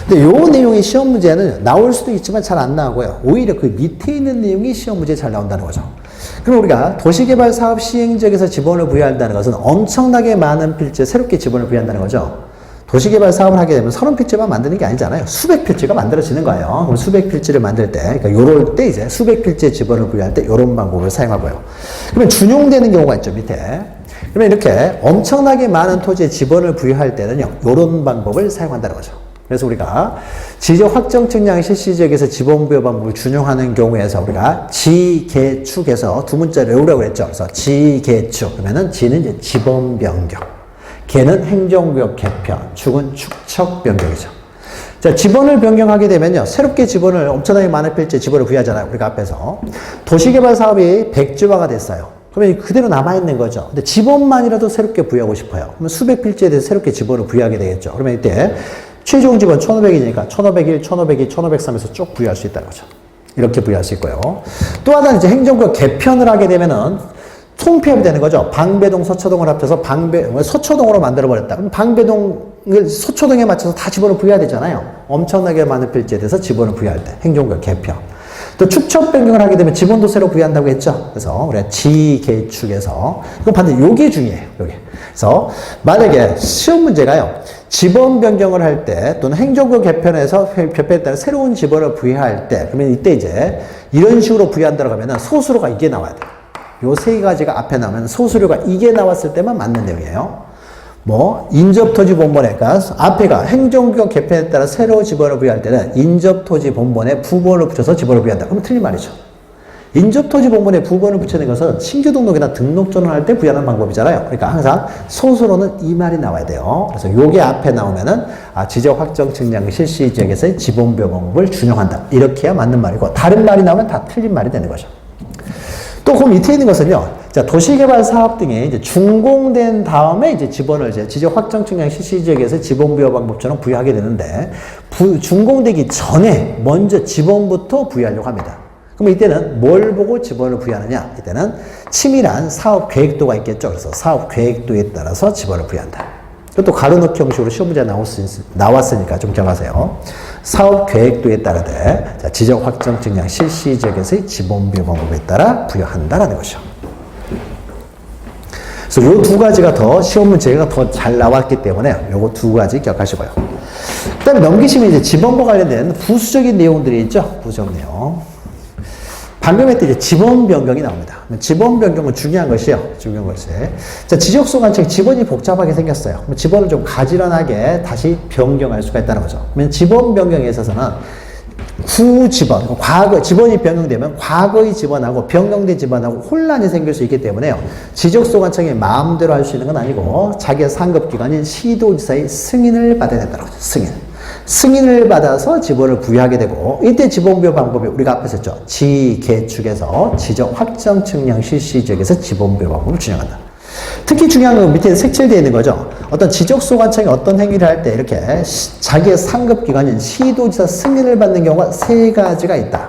근데 요 내용이 시험 문제는 나올 수도 있지만 잘 안 나오고요. 오히려 그 밑에 있는 내용이 시험 문제에 잘 나온다는 거죠. 그럼 우리가 도시개발 사업 시행지역에서 지번을 부여한다는 것은 엄청나게 많은 필지에 새롭게 지번을 부여한다는 거죠. 도시개발 사업을 하게 되면 30필지만 만드는 게 아니잖아요. 수백 필지가 만들어지는 거예요. 그럼 수백 필지를 만들 때, 그러니까 요럴 때 이제 수백 필지의 지번을 부여할 때 요런 방법을 사용하고요. 그러면 준용되는 경우가 있죠, 밑에. 그러면 이렇게 엄청나게 많은 토지에 지번을 부여할 때는요, 요런 방법을 사용한다는 거죠. 그래서 우리가 지적 확정 측량 실시 지역에서 지번 부여 방법을 준용하는 경우에서 우리가 지개축에서 두 문자를 외우라고 했죠. 그래서 지개축. 그러면은 지는 이제 지번 변경. 개는 행정구역 개편, 축은 축척 변경이죠. 자, 지번을 변경하게 되면요. 새롭게 지번을 엄청나게 많은 필지에 지번을 부여하잖아요. 우리가 앞에서. 도시개발 사업이 백지화가 됐어요. 그러면 그대로 남아있는 거죠. 근데 지번만이라도 새롭게 부여하고 싶어요. 그러면 수백 필지에 대해서 새롭게 지번을 부여하게 되겠죠. 그러면 이때 최종 지번 1500이니까 1501, 1502, 1503에서 쭉 부여할 수 있다는 거죠. 이렇게 부여할 수 있고요. 또 하나는 이제 행정구역 개편을 하게 되면은 총폐합이 되는 거죠. 방배동, 서초동을 합쳐서 서초동으로 만들어버렸다. 그럼 방배동을 서초동에 맞춰서 다 지번을 부여해야 되잖아요. 엄청나게 많은 필지에 대해서 지번을 부여할 때. 행정구역 개편. 또 축척 변경을 하게 되면 지번도 새로 부여한다고 했죠. 그래서 우리가 지개축에서 이거 반드시 요게 중요해요. 요게. 그래서 만약에 시험 문제가요. 지번 변경을 할 때 또는 행정구역 개편에서 개편에 따라 새로운 지번을 부여할 때 그러면 이때 이제 이런 식으로 부여한다고 하면은 소수로가 이게 나와야 돼요. 요 세 가지가 앞에 나오면 소수료가 이게 나왔을 때만 맞는 내용이에요. 뭐 인접토지 본번에, 그러니까 앞에가 행정구역 개편에 따라 새로 지번을 부여할 때는 인접토지 본번에 부번을 붙여서 지번을 부여한다. 그러면 틀린 말이죠. 인접토지 본번에 부번을 붙이는 것은 신규 등록이나 등록 전환할 때 부여하는 방법이잖아요. 그러니까 항상 소수로는 이 말이 나와야 돼요. 그래서 요게 앞에 나오면은 지적 확정 측량 실시 지역에서의 지번 부여 방법을 준용한다. 이렇게 해야 맞는 말이고 다른 말이 나오면 다 틀린 말이 되는 거죠. 또 그 밑에 있는 것은요. 자, 도시개발 사업 등이 이제 준공된 다음에 이제 지번을 이제 지적 확정 측량 실시 지역에서 지번 부여 방법처럼 부여하게 되는데 준공되기 전에 먼저 지번부터 부여하려고 합니다. 그럼 이때는 뭘 보고 지번을 부여하느냐? 이때는 치밀한 사업 계획도가 있겠죠. 그래서 사업 계획도에 따라서 지번을 부여한다. 또 가로넣기 형식으로 시험 문제 나왔으니까 좀 기억하세요. 사업 계획도에 따르되 지적 확정 측량 실시 지역에서의 지번 부여 방법에 따라 부여한다라는 것이죠. 그래서 요 두 가지가 더 시험 문제가 더 잘 나왔기 때문에 요거 두 가지 기억하시고요. 그 다음에 넘기시면 이제 지번과 관련된 부수적인 내용들이 있죠. 부수적 내용. 방금 했던 이제 지번 변경이 나옵니다. 지번 변경은 중요한 것이요. 중요한 것이. 자, 지적소관청이 지번이 복잡하게 생겼어요. 지번을 좀 가지런하게 다시 변경할 수가 있다는 거죠. 그러면 지번 변경에 있어서는 후지번, 과거, 지번이 변경되면 과거의 지번하고 변경된 지번하고 혼란이 생길 수 있기 때문에요. 지적소관청이 마음대로 할 수 있는 건 아니고 자기의 상급기관인 시도지사의 승인을 받아야 된다는 거죠. 승인을 받아서 지번을 부여하게 되고 이때 지번 부여 방법이 우리가 앞에서 했죠. 지개축에서 지적 확정 측량 실시 지역에서 지번 부여 방법을 준용한다. 특히 중요한 건 밑에 색칠되어 있는 거죠. 어떤 지적소관청이 어떤 행위를 할 때 이렇게 자기의 상급기관인 시도지사 승인을 받는 경우가 세 가지가 있다.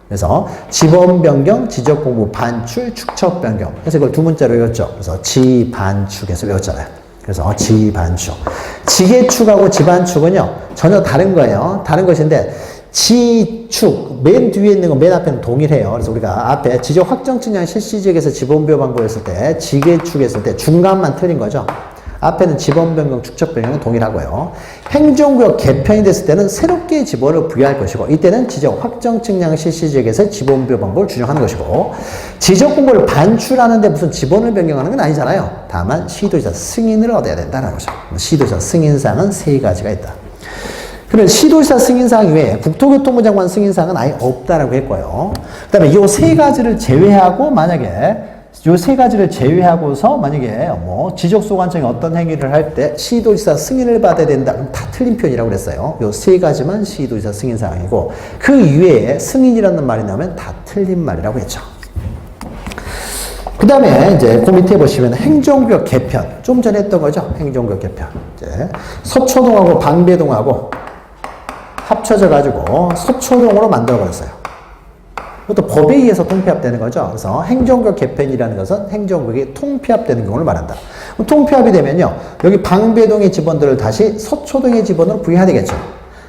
그래서 지번 변경, 지적공부 반출, 축척 변경. 그래서 이걸 두 문자로 외웠죠. 그래서 지반축에서 외웠잖아요. 그래서 지반축. 지개축하고 지반축은요, 전혀 다른 거예요. 다른 것인데, 지축, 맨 뒤에 있는 건 맨 앞에는 동일해요. 그래서 우리가 앞에 지적 확정 측량 실시 지역에서 지번 부여 방법 했을 때, 지개축 했을 때 중간만 틀린 거죠. 앞에는 지번 변경, 축적 변경은 동일하고요. 행정구역 개편이 됐을 때는 새롭게 지번을 부여할 것이고 이때는 지적 확정 측량 실시 지역에서 지번 부여 방법을 준용하는 것이고 지적 공고를 반출하는데 무슨 지번을 변경하는 건 아니잖아요. 다만 시도지사 승인을 얻어야 된다는 거죠. 시도지사 승인사항은 세 가지가 있다. 그러면 시도지사 승인사항 이외에 국토교통부 장관 승인사항은 아예 없다라고 했고요. 그 다음에 이 세 가지를 제외하고 만약에 요 세 가지를 제외하고서 만약에 뭐 지적소관청이 어떤 행위를 할 때 시도지사 승인을 받아야 된다. 그럼 다 틀린 표현이라고 그랬어요. 요 세 가지만 시도지사 승인사항이고 그 이외에 승인이라는 말이 나오면 다 틀린 말이라고 했죠. 그 다음에 이제 그 밑에 보시면 행정구역 개편. 좀 전에 했던 거죠. 행정구역 개편. 이제 서초동하고 방배동하고 합쳐져 가지고 서초동으로 만들어 버렸어요. 그것도 법에 의해서 통폐합되는 거죠. 그래서 행정구역 개편이라는 것은 행정구역이 통폐합되는 경우를 말한다. 통폐합이 되면요. 여기 방배동의 지번들을 다시 서초동의 지번으로 부여해야 되겠죠.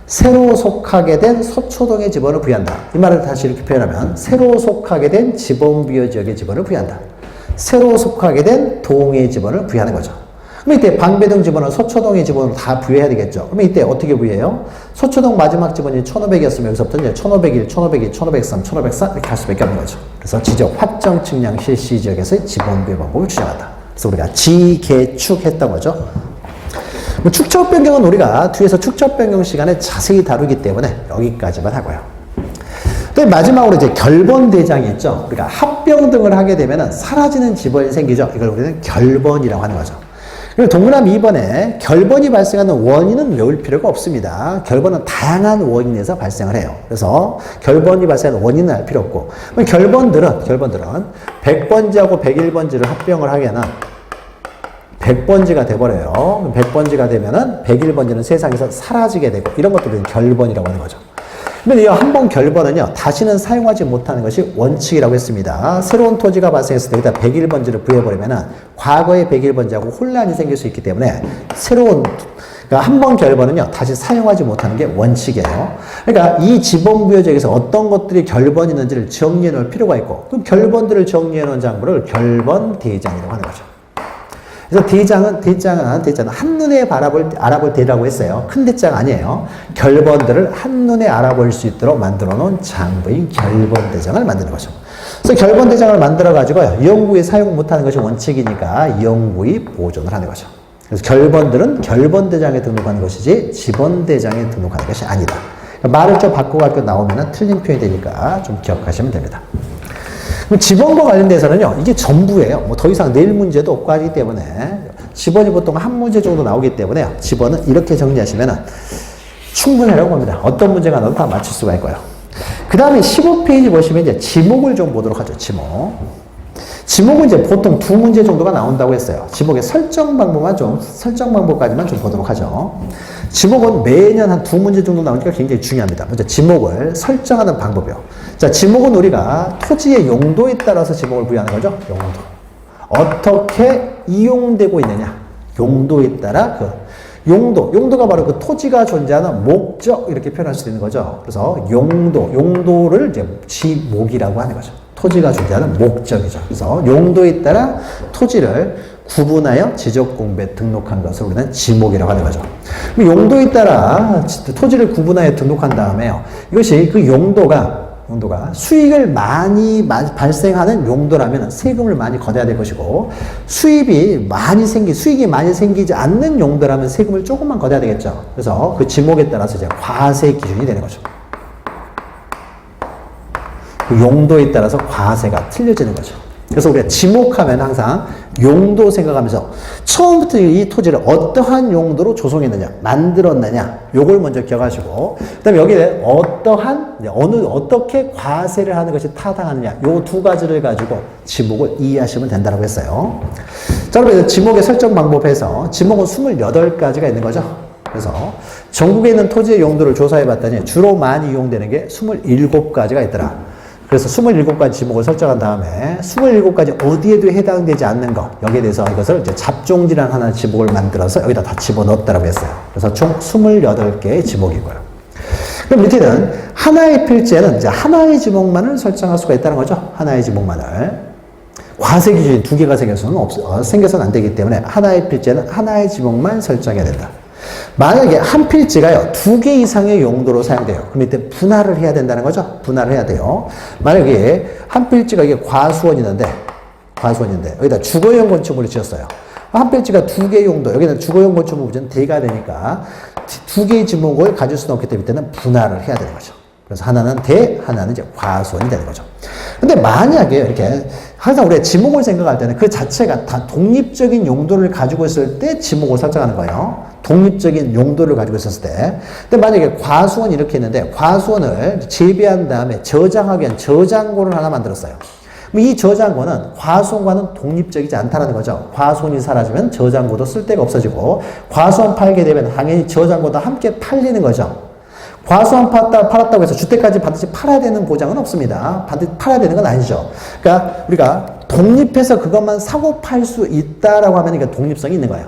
새로 속하게 된 서초동의 지번을 부여한다. 이 말을 다시 이렇게 표현하면 새로 속하게 된 지번부여 지역의 지번을 부여한다. 새로 속하게 된 동의 지번을 부여하는 거죠. 그럼 이때 방배동 지번을 서초동의 지번으로 다 부여해야 되겠죠. 그럼 이때 어떻게 부여해요? 서초동 마지막 지번이 1500이었으면 여기서부터 이제 1501, 1502, 1503, 1504 이렇게 할 수밖에 없는 거죠. 그래서 지적 확정 측량 실시 지역에서의 지번 부여 방법을 주장한다. 그래서 우리가 지개축했던 거죠. 뭐 축적 변경은 우리가 뒤에서 축적 변경 시간에 자세히 다루기 때문에 여기까지만 하고요. 또 마지막으로 이제 결번 대장이 있죠. 우리가 합병 등을 하게 되면 사라지는 지번이 생기죠. 이걸 우리는 결번이라고 하는 거죠. 그리고 동그라미 2번에 결번이 발생하는 원인은 외울 필요가 없습니다. 결번은 다양한 원인에서 발생을 해요. 그래서 결번이 발생하는 원인은 알 필요 없고 결번들은 100번지하고 101번지를 합병을 하게는 100번지가 돼버려요. 100번지가 되면은 101번지는 세상에서 사라지게 되고 이런 것들은 결번이라고 하는 거죠. 그런데 이 한 번 결번은요, 다시는 사용하지 못하는 것이 원칙이라고 했습니다. 새로운 토지가 발생했을 때 여기다 101번지를 부여해버리면은 과거의 101번지하고 혼란이 생길 수 있기 때문에 새로운, 그러니까 한 번 결번은요, 다시 사용하지 못하는 게 원칙이에요. 그러니까 이 지번부여지역에서 어떤 것들이 결번이 있는지를 정리해 놓을 필요가 있고, 그럼 결번들을 정리해 놓은 장부를 결번대장이라고 하는 거죠. 그래서 대장은 한눈에 알아볼 대라고 했어요. 큰 대장 아니에요. 결번들을 한눈에 알아볼 수 있도록 만들어 놓은 장부인 결번대장을 만드는 거죠. 그래서 결번대장을 만들어가지고요. 이용구에 사용 못하는 것이 원칙이니까 이용구에 보존을 하는 거죠. 그래서 결번들은 결번대장에 등록하는 것이지 지번대장에 등록하는 것이 아니다. 그러니까 말을 좀 바꿔갖고 나오면 틀린 표현이 되니까 좀 기억하시면 됩니다. 지번과 관련돼서는요, 이게 전부예요. 뭐 더 이상 낼 문제도 없고 하기 때문에 지번이 보통 한 문제 정도 나오기 때문에 지번은 이렇게 정리하시면 충분하라고 봅니다. 어떤 문제가 나도 다 맞출 수가 있고요. 그 다음에 15페이지 보시면 이제 지목을 좀 보도록 하죠. 지목은 이제 보통 두 문제 정도가 나온다고 했어요. 지목의 설정 방법까지만 좀 보도록 하죠. 지목은 매년 한 두 문제 정도 나오니까 굉장히 중요합니다. 먼저 지목을 설정하는 방법이요. 자, 지목은 우리가 토지의 용도에 따라서 지목을 부여하는 거죠. 용도. 어떻게 이용되고 있느냐. 용도에 따라 용도가 바로 그 토지가 존재하는 목적 이렇게 표현할 수 있는 거죠. 그래서 용도를 이제 지목이라고 하는 거죠. 토지가 존재하는 목적이죠. 그래서 용도에 따라 토지를 구분하여 지적공부에 등록한 것을 우리는 지목이라고 하는 거죠. 용도에 따라 토지를 구분하여 등록한 다음에요. 이것이 그 용도가 수익을 많이 발생하는 용도라면 세금을 많이 걷어야 될 것이고 수익이 많이 생기지 않는 용도라면 세금을 조금만 걷어야 되겠죠. 그래서 그 지목에 따라서 이제 과세 기준이 되는 거죠. 그 용도에 따라서 과세가 틀려지는 거죠. 그래서 우리가 지목하면 항상 용도 생각하면서 처음부터 이 토지를 어떠한 용도로 조성했느냐, 만들었느냐, 요걸 먼저 기억하시고, 그 다음에 여기에 어떻게 과세를 하는 것이 타당하느냐, 요 두 가지를 가지고 지목을 이해하시면 된다고 했어요. 자, 그래서 지목의 설정 방법에서 지목은 28가지가 있는 거죠. 그래서 전국에 있는 토지의 용도를 조사해 봤더니 주로 많이 이용되는 게 27가지가 있더라. 그래서 27가지 지목을 설정한 다음에 27가지 어디에도 해당되지 않는 것, 여기에 대해서 이것을 이제 잡종지란 하나의 지목을 만들어서 여기다 다 집어넣었다고 했어요. 그래서 총 28개의 지목이고요. 그럼 밑에는 하나의 필지에는 이제 하나의 지목만을 설정할 수가 있다는 거죠. 하나의 지목만을. 과세 기준이 두 개가 생겨서는 안 되기 때문에 하나의 필지에는 하나의 지목만 설정해야 된다. 만약에 한 필지가요, 두 개 이상의 용도로 사용돼요. 그럼 이때 분할을 해야 된다는 거죠. 분할을 해야 돼요. 만약에 한 필지가 이게 과수원인데, 여기다 주거용 건축물을 지었어요. 한 필지가 두 개의 용도, 여기는 주거용 건축물 부지는 대가 되니까 두 개의 지목을 가질 수는 없기 때문에 이때는 분할을 해야 되는 거죠. 그래서 하나는 대, 하나는 이제 과수원이 되는 거죠. 근데 만약에 이렇게 항상 우리가 지목을 생각할 때는 그 자체가 다 독립적인 용도를 가지고 있을 때 지목을 설정하는 거예요. 독립적인 용도를 가지고 있었을 때. 근데 만약에 과수원이 이렇게 있는데 과수원을 재배한 다음에 저장하기 위한 저장고를 하나 만들었어요. 이 저장고는 과수원과는 독립적이지 않다는 거죠. 과수원이 사라지면 저장고도 쓸데가 없어지고 과수원 팔게 되면 당연히 저장고도 함께 팔리는 거죠. 과수원 팔았다고 해서 주택까지 반드시 팔아야 되는 보장은 없습니다. 반드시 팔아야 되는 건 아니죠. 그러니까 우리가 독립해서 그것만 사고 팔 수 있다라고 하면 이게 독립성이 있는 거예요.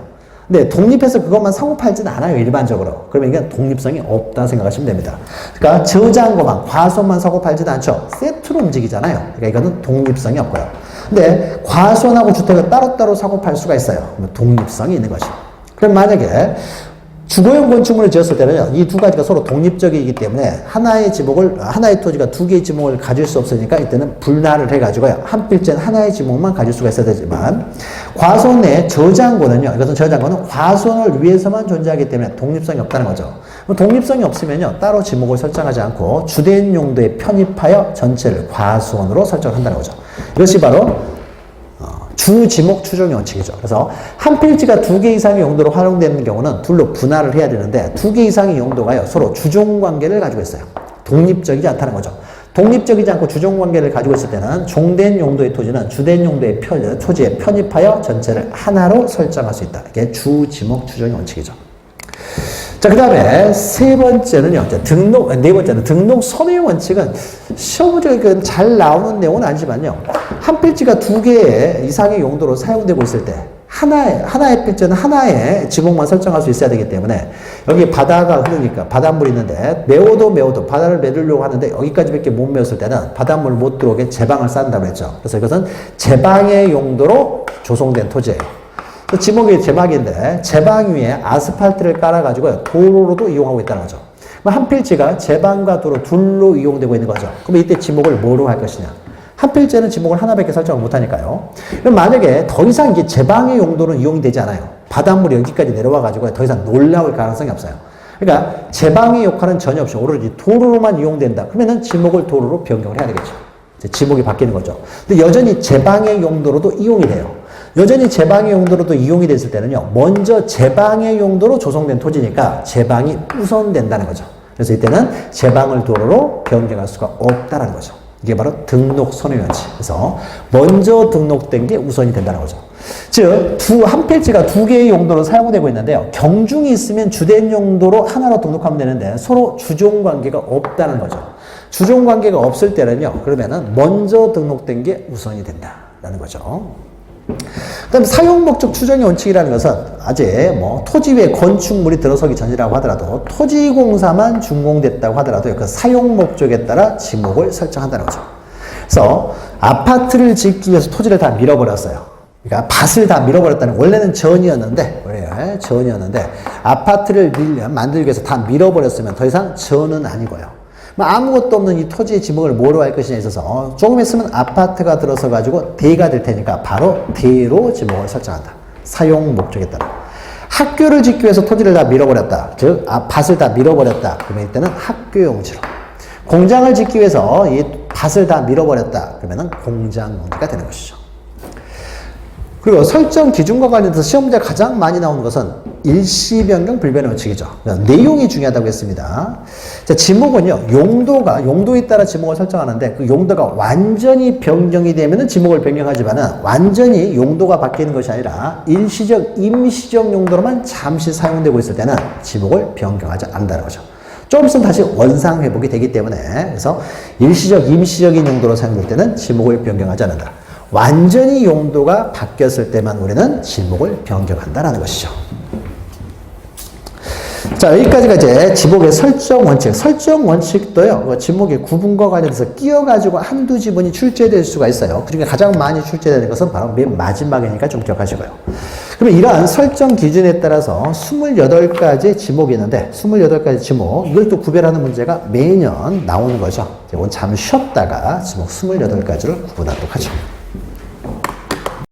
근데 독립해서 그것만 사고 팔지는 않아요, 일반적으로. 그러면 이게 독립성이 없다 생각하시면 됩니다. 그러니까 저장고만, 과수원만 사고 팔지도 않죠. 세트로 움직이잖아요. 그러니까 이거는 독립성이 없고요. 근데 과수원하고 주택을 따로따로 사고 팔 수가 있어요. 독립성이 있는 거죠. 그럼 만약에 주거용 건축물을 지었을 때는요, 이 두 가지가 서로 독립적이기 때문에 하나의 토지가 두 개의 지목을 가질 수 없으니까 이때는 분할을 해가지고요, 한 필지는 하나의 지목만 가질 수가 있어야 되지만, 과수원 내 저장고는요, 이것은 저장고는 과수원을 위해서만 존재하기 때문에 독립성이 없다는 거죠. 독립성이 없으면요, 따로 지목을 설정하지 않고 주된 용도에 편입하여 전체를 과수원으로 설정한다는 거죠. 이것이 바로 주지목 추정의 원칙이죠. 그래서 한 필지가 두 개 이상의 용도로 활용되는 경우는 둘로 분할을 해야 되는데 두 개 이상의 용도가요, 서로 주종관계를 가지고 있어요. 독립적이지 않다는 거죠. 독립적이지 않고 주종관계를 가지고 있을 때는 종된 용도의 토지는 주된 용도의 토지에 편입하여 전체를 하나로 설정할 수 있다. 이게 주지목 추정의 원칙이죠. 자, 그 다음에 네 번째는 등록 선의 원칙은 시험 문제가 잘 나오는 내용은 아니지만요, 한 필지가 두 개 이상의 용도로 사용되고 있을 때 하나의 필지는 하나의 지목만 설정할 수 있어야 되기 때문에, 여기 바다가 흐르니까 바닷물이 있는데 메워도 바다를 메우려고 하는데 여기까지밖에 못 메웠을 때는 바닷물 못 들어오게 제방을 쌓는다고 했죠. 그래서 이것은 제방의 용도로 조성된 토지예요. 지목이 제방인데 제방 위에 아스팔트를 깔아가지고 도로로도 이용하고 있다는 거죠. 한 필지가 제방과 도로 둘로 이용되고 있는 거죠. 그럼 이때 지목을 뭐로 할 것이냐? 한 필지에는 지목을 하나밖에 설정을 못하니까요. 그럼 만약에 더 이상 이게 제방의 용도는 이용이 되지 않아요. 바닷물이 여기까지 내려와가지고 더 이상 놀라울 가능성이 없어요. 그러니까 제방의 역할은 전혀 없이 오로지 도로로만 이용된다. 그러면은 지목을 도로로 변경을 해야 되겠죠. 이제 지목이 바뀌는 거죠. 근데 여전히 제방의 용도로도 이용이 돼요. 여전히 제방의 용도로도 이용이 됐을 때는요, 먼저 제방의 용도로 조성된 토지니까 제방이 우선된다는 거죠. 그래서 이때는 제방을 도로로 변경할 수가 없다는 거죠. 이게 바로 등록 선의 원칙. 그래서 먼저 등록된 게 우선이 된다는 거죠. 즉, 한 필지가 두 개의 용도로 사용되고 있는데요, 경중이 있으면 주된 용도로 하나로 등록하면 되는데 서로 주종 관계가 없다는 거죠. 주종 관계가 없을 때는요, 그러면은 먼저 등록된 게 우선이 된다라는 거죠. 그다음 사용 목적 추정의 원칙이라는 것은 아직 토지 위에 건축물이 들어서기 전이라고 하더라도 토지공사만 준공됐다고 하더라도 그 사용 목적에 따라 지목을 설정한다는 거죠. 그래서 아파트를 짓기 위해서 토지를 다 밀어버렸어요. 그러니까 밭을 다 밀어버렸다는, 원래는 전이었는데 아파트를 만들기 위해서 다 밀어버렸으면 더 이상 전은 아니고요. 아무것도 없는 이 토지의 지목을 뭐로 할 것이냐에 있어서 조금 있으면 아파트가 들어서 가지고 대가 될 테니까 바로 대로 지목을 설정한다. 사용 목적에 따라. 학교를 짓기 위해서 토지를 다 밀어버렸다. 즉 밭을 다 밀어버렸다. 그러면 이때는 학교용지로. 공장을 짓기 위해서 이 밭을 다 밀어버렸다. 그러면 공장용지가 되는 것이죠. 그리고 설정 기준과 관련해서 시험 문제가 가장 많이 나오는 것은 일시 변경 불변의 원칙이죠. 내용이 중요하다고 했습니다. 자, 지목은요, 용도에 따라 지목을 설정하는데 그 용도가 완전히 변경이 되면은 지목을 변경하지만은 완전히 용도가 바뀌는 것이 아니라 일시적, 임시적 용도로만 잠시 사용되고 있을 때는 지목을 변경하지 않는다는 거죠. 조금 있으면 다시 원상 회복이 되기 때문에, 그래서 일시적, 임시적인 용도로 사용될 때는 지목을 변경하지 않는다. 완전히 용도가 바뀌었을 때만 우리는 지목을 변경한다라는 것이죠. 자, 여기까지가 이제 지목의 설정 원칙. 설정 원칙도요, 지목의 구분과 관련해서 끼어가지고 한두 지문이 출제될 수가 있어요. 그러니까 가장 많이 출제되는 것은 바로 맨 마지막이니까 좀 기억하시고요. 그러면 이러한 설정 기준에 따라서 28가지 지목이 있는데, 28가지 지목, 이걸 또 구별하는 문제가 매년 나오는 거죠. 오늘 잠을 쉬었다가 지목 28가지를 구분하도록 하죠.